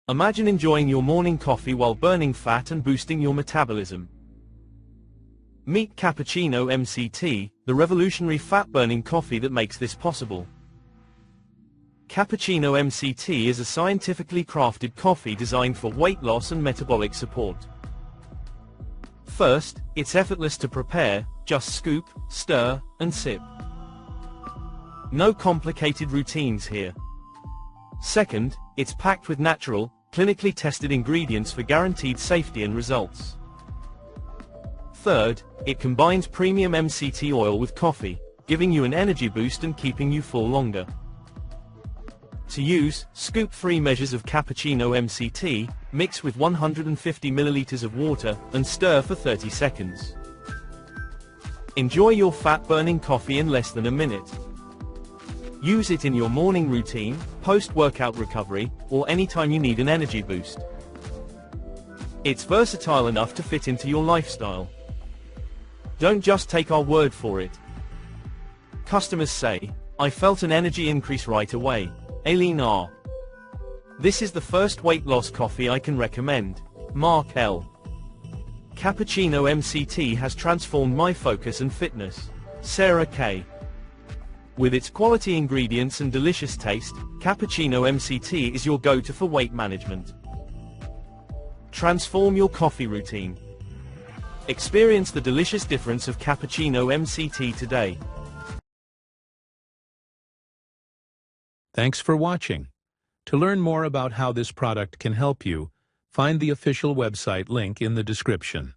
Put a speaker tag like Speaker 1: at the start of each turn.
Speaker 1: Imagine enjoying your morning coffee while burning fat and boosting your metabolism. Meet Cappuccino MCT, the revolutionary fat-burning coffee that makes this possible. Cappuccino MCT is a scientifically crafted coffee designed for weight loss and metabolic support. First, it's effortless to prepare, just scoop, stir, and sip. No complicated routines here. Second, it's packed with natural, clinically tested ingredients for guaranteed safety and results. Third, it combines premium MCT oil with coffee, giving you an energy boost and keeping you full longer. To use, scoop 3 measures of Cappuccino MCT, mix with 150 milliliters of water, and stir for 30 seconds. Enjoy your fat-burning coffee in less than a minute. Use it in your morning routine, post-workout recovery, or anytime you need an energy boost. It's versatile enough to fit into your lifestyle. Don't just take our word for it. Customers say, "I felt an energy increase right away." Aileen R. "This is the first weight loss coffee I can recommend." Mark L. "Cappuccino MCT has transformed my focus and fitness." Sarah K. "With its quality ingredients and delicious taste, Cappuccino MCT is your go-to for weight management." Transform your coffee routine. Experience the delicious difference of Cappuccino MCT today.
Speaker 2: Thanks for watching. To learn more about how this product can help you, find the official website link in the description.